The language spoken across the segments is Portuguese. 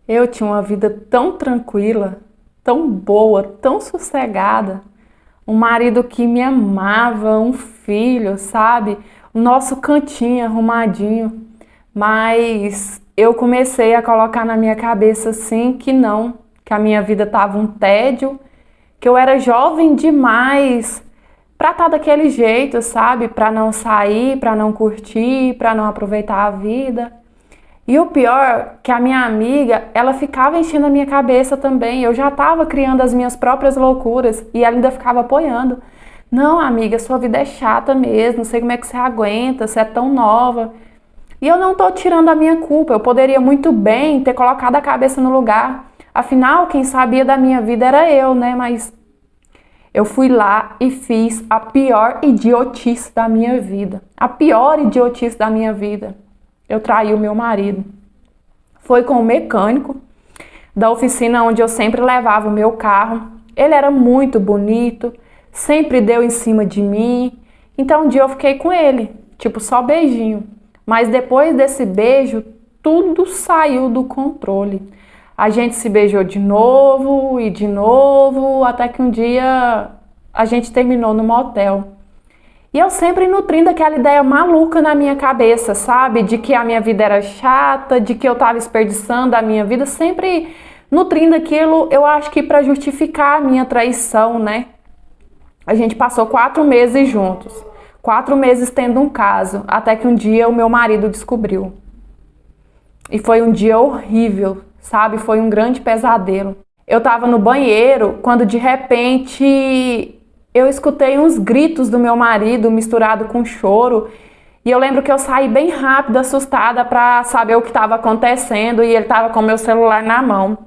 Eu tinha uma vida tão tranquila, tão boa, tão sossegada. Um marido que me amava, um filho, sabe? O nosso cantinho arrumadinho. Mas eu comecei a colocar na minha cabeça assim que não, que a minha vida tava um tédio, que eu era jovem demais pra estar daquele jeito, sabe? Pra não sair, pra não curtir, pra não aproveitar a vida. E o pior, que a minha amiga, ela ficava enchendo a minha cabeça também. Eu já estava criando as minhas próprias loucuras e ela ainda ficava apoiando. Não, amiga, sua vida é chata mesmo, não sei como é que você aguenta, você é tão nova. E eu não tô tirando a minha culpa, eu poderia muito bem ter colocado a cabeça no lugar. Afinal, quem sabia da minha vida era eu, né? Mas eu fui lá e fiz a pior idiotice da minha vida. A pior idiotice da minha vida. Eu traí o meu marido. Foi com o mecânico da oficina onde eu sempre levava o meu carro. Ele era muito bonito, sempre deu em cima de mim. Então um dia eu fiquei com ele, tipo só beijinho. Mas depois desse beijo, tudo saiu do controle. A gente se beijou de novo, até que um dia a gente terminou no motel. E eu sempre nutrindo aquela ideia maluca na minha cabeça, sabe? De que a minha vida era chata, de que eu tava desperdiçando a minha vida, sempre nutrindo aquilo, eu acho que para justificar a minha traição, né? A gente passou 4 meses juntos, 4 meses tendo um caso, até que um dia o meu marido descobriu. E foi um dia horrível, sabe? Foi um grande pesadelo. Eu tava no banheiro quando de repente eu escutei uns gritos do meu marido misturado com choro. E eu lembro que eu saí bem rápido, assustada, para saber o que estava acontecendo, e ele estava com o meu celular na mão.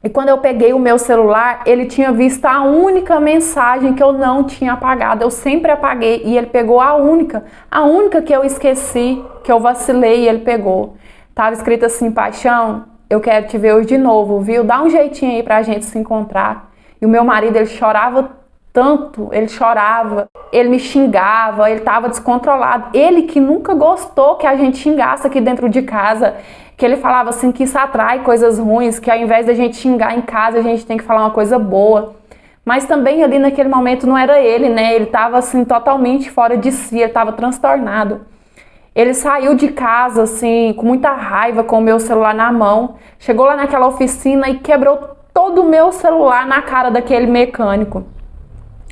E quando eu peguei o meu celular, ele tinha visto a única mensagem que eu não tinha apagado. Eu sempre apaguei e ele pegou a única que eu esqueci, que eu vacilei e ele pegou. Tava escrito assim: paixão, eu quero te ver hoje de novo, viu? Dá um jeitinho aí pra gente se encontrar. E o meu marido, ele chorava tanto, ele chorava, ele me xingava, ele tava descontrolado. Ele que nunca gostou que a gente xingasse aqui dentro de casa, que ele falava assim que isso atrai coisas ruins, que ao invés da gente xingar em casa, a gente tem que falar uma coisa boa. Mas também ali naquele momento não era ele, né? Ele tava assim totalmente fora de si, ele tava transtornado. Ele saiu de casa assim, com muita raiva, com o meu celular na mão, chegou lá naquela oficina e quebrou todo o meu celular na cara daquele mecânico.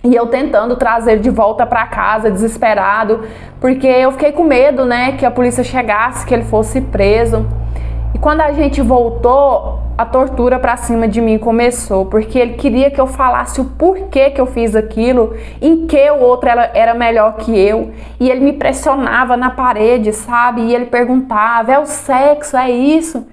E eu tentando trazer ele de volta para casa, desesperado, porque eu fiquei com medo, né, que a polícia chegasse, que ele fosse preso. E quando a gente voltou, a tortura para cima de mim começou, porque ele queria que eu falasse o porquê que eu fiz aquilo, em que o outro era melhor que eu. E ele me pressionava na parede, sabe? E ele perguntava: é o sexo, é isso?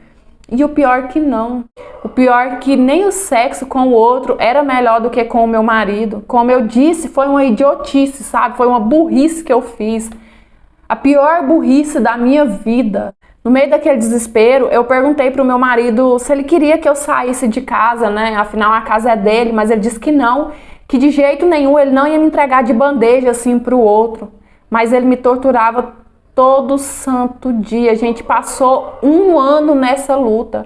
E o pior que não. O pior que nem o sexo com o outro era melhor do que com o meu marido. Como eu disse, foi uma idiotice, sabe? Foi uma burrice que eu fiz. A pior burrice da minha vida. No meio daquele desespero, eu perguntei pro meu marido se ele queria que eu saísse de casa, né? Afinal, a casa é dele, mas ele disse que não, que de jeito nenhum ele não ia me entregar de bandeja assim pro outro. Mas ele me torturava todo santo dia. A gente passou um ano nessa luta.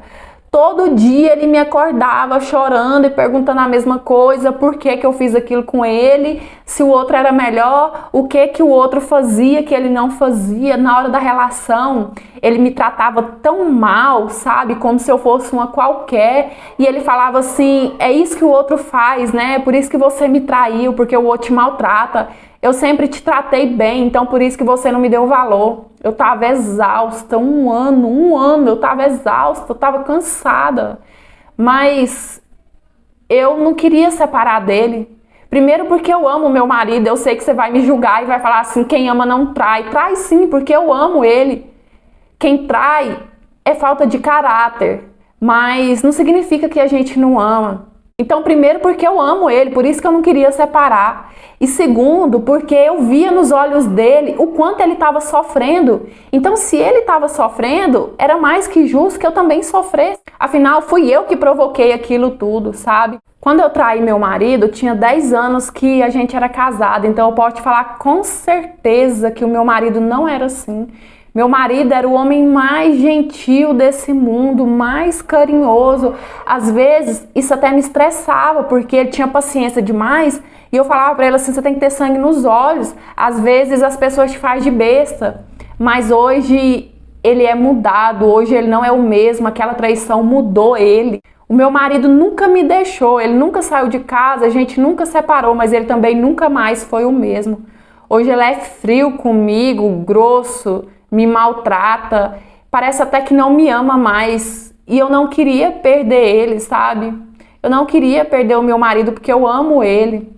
Todo dia ele me acordava chorando e perguntando a mesma coisa: por que que eu fiz aquilo com ele, se o outro era melhor, o que que o outro fazia que ele não fazia. Na hora da relação, ele me tratava tão mal, sabe, como se eu fosse uma qualquer, e ele falava assim: é isso que o outro faz, né, por isso que você me traiu, porque o outro te maltrata. Eu sempre te tratei bem, então por isso que você não me deu valor. Eu tava exausta, um ano, eu tava exausta, eu tava cansada. Mas eu não queria separar dele. Primeiro porque eu amo meu marido, eu sei que você vai me julgar e vai falar assim: quem ama não trai. Trai sim, porque eu amo ele. Quem trai é falta de caráter, mas não significa que a gente não ama. Então, primeiro porque eu amo ele, por isso que eu não queria separar. E segundo, porque eu via nos olhos dele o quanto ele estava sofrendo. Então, se ele estava sofrendo, era mais que justo que eu também sofresse. Afinal, fui eu que provoquei aquilo tudo, sabe? Quando eu traí meu marido, tinha 10 anos que a gente era casado. Então, eu posso te falar com certeza que o meu marido não era assim. Meu marido era o homem mais gentil desse mundo, mais carinhoso. Às vezes, isso até me estressava, porque ele tinha paciência demais. E eu falava pra ele assim, você tem que ter sangue nos olhos. Às vezes, as pessoas te fazem de besta. Mas hoje, ele é mudado. Hoje, ele não é o mesmo. Aquela traição mudou ele. O meu marido nunca me deixou. Ele nunca saiu de casa. A gente nunca separou. Mas ele também nunca mais foi o mesmo. Hoje, ele é frio comigo, grosso, me maltrata, parece até que não me ama mais. E eu não queria perder ele, sabe? Eu não queria perder o meu marido porque eu amo ele.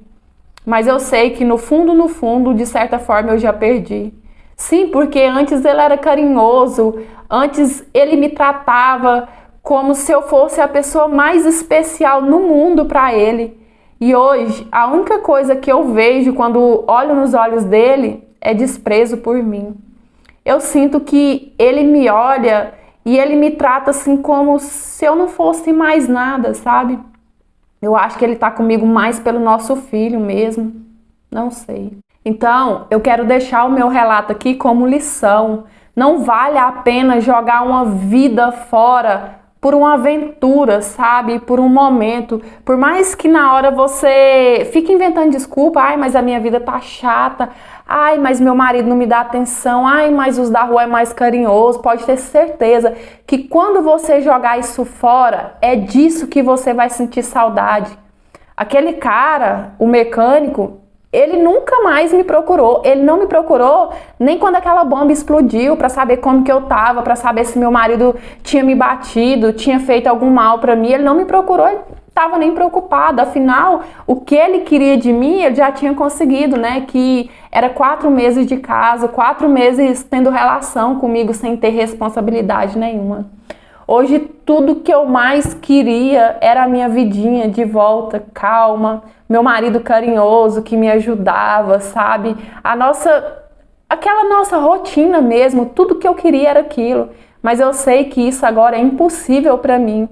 Mas eu sei que no fundo, de certa forma eu já perdi. Sim, porque antes ele era carinhoso, antes ele me tratava como se eu fosse a pessoa mais especial no mundo para ele. E hoje, a única coisa que eu vejo quando olho nos olhos dele é desprezo por mim. Eu sinto que ele me olha e ele me trata assim como se eu não fosse mais nada, sabe? Eu acho que ele tá comigo mais pelo nosso filho mesmo. Não sei. Então, eu quero deixar o meu relato aqui como lição. Não vale a pena jogar uma vida fora por uma aventura, sabe? Por um momento. Por mais que na hora você fique inventando desculpa. Ai, mas a minha vida tá chata. Ai, mas meu marido não me dá atenção. Ai, mas os da rua é mais carinhoso. Pode ter certeza que quando você jogar isso fora, é disso que você vai sentir saudade. Aquele cara, o mecânico, ele nunca mais me procurou. Ele não me procurou nem quando aquela bomba explodiu para saber como que eu tava, para saber se meu marido tinha me batido, tinha feito algum mal para mim. Ele não me procurou, ele tava nem preocupado. Afinal, o que ele queria de mim, ele já tinha conseguido, né? Que era 4 meses de casa, 4 meses tendo relação comigo sem ter responsabilidade nenhuma. Hoje, tudo que eu mais queria era a minha vidinha de volta, calma, meu marido carinhoso que me ajudava, sabe? Aquela nossa rotina mesmo, tudo que eu queria era aquilo. Mas eu sei que isso agora é impossível para mim.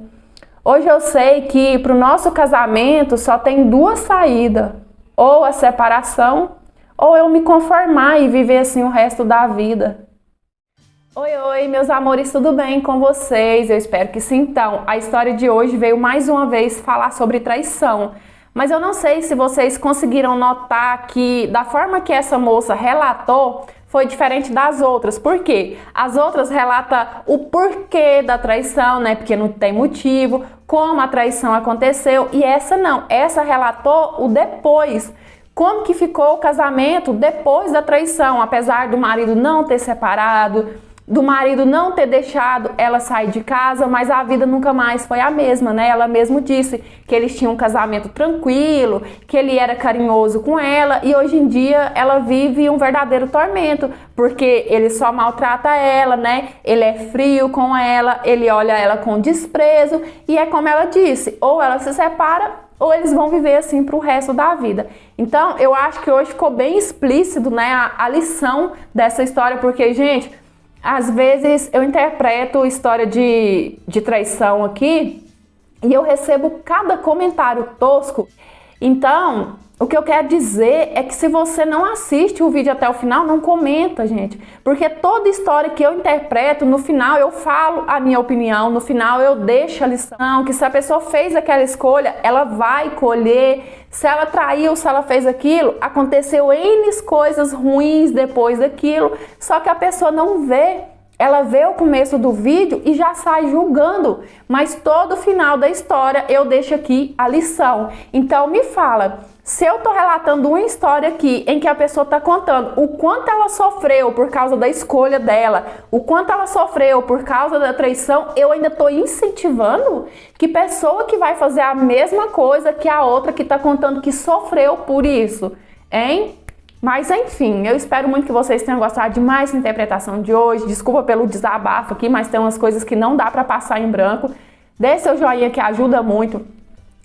Hoje eu sei que para o nosso casamento só tem 2 saídas. Ou a separação, ou eu me conformar e viver assim o resto da vida. Oi, meus amores, tudo bem com vocês? Eu espero que sim. Então, a história de hoje veio mais uma vez falar sobre traição. Mas eu não sei se vocês conseguiram notar que da forma que essa moça relatou foi diferente das outras. Por quê? As outras relatam o porquê da traição, né? Porque não tem motivo, como a traição aconteceu. E essa não, essa relatou o depois. Como que ficou o casamento depois da traição, apesar do marido não ter separado, do marido não ter deixado ela sair de casa, mas a vida nunca mais foi a mesma, né? Ela mesmo disse que eles tinham um casamento tranquilo, que ele era carinhoso com ela e hoje em dia ela vive um verdadeiro tormento, porque ele só maltrata ela, né? Ele é frio com ela, ele olha ela com desprezo e é como ela disse, ou ela se separa ou eles vão viver assim para o resto da vida. Então, eu acho que hoje ficou bem explícito, né, a lição dessa história, porque, gente, às vezes eu interpreto história de traição aqui e eu recebo cada comentário tosco. Então, o que eu quero dizer é que se você não assiste o vídeo até o final, não comenta, gente. Porque toda história que eu interpreto, no final eu falo a minha opinião, no final eu deixo a lição, que se a pessoa fez aquela escolha, ela vai colher. Se ela traiu, se ela fez aquilo, aconteceu N coisas ruins depois daquilo, só que a pessoa não vê. Ela vê o começo do vídeo e já sai julgando, mas todo o final da história eu deixo aqui a lição. Então me fala, se eu tô relatando uma história aqui em que a pessoa tá contando o quanto ela sofreu por causa da escolha dela, o quanto ela sofreu por causa da traição, eu ainda tô incentivando que pessoa que vai fazer a mesma coisa que a outra que tá contando que sofreu por isso, hein? Mas enfim, eu espero muito que vocês tenham gostado de mais essa interpretação de hoje. Desculpa pelo desabafo aqui, mas tem umas coisas que não dá pra passar em branco. Dê seu joinha que ajuda muito.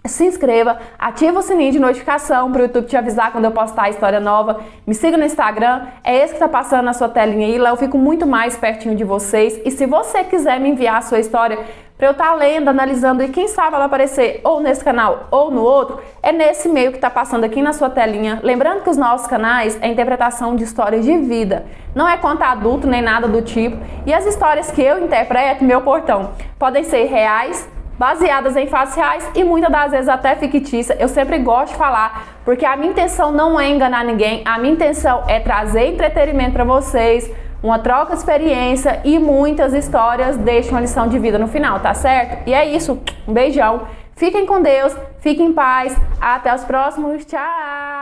Se inscreva, ativa o sininho de notificação para o YouTube te avisar quando eu postar a história nova. Me siga no Instagram, é esse que tá passando na sua telinha aí. Lá eu fico muito mais pertinho de vocês. E se você quiser me enviar a sua história, para eu estar lendo, analisando e quem sabe ela aparecer ou nesse canal ou no outro, é nesse meio que está passando aqui na sua telinha. Lembrando que os nossos canais é interpretação de histórias de vida, não é conto adulto nem nada do tipo. E as histórias que eu interpreto, meu portão, podem ser reais, baseadas em fatos reais e muitas das vezes até fictícia. Eu sempre gosto de falar, porque a minha intenção não é enganar ninguém, a minha intenção é trazer entretenimento para vocês, uma troca de experiência e muitas histórias deixam uma lição de vida no final, tá certo? E é isso, um beijão, fiquem com Deus, fiquem em paz, até os próximos, tchau!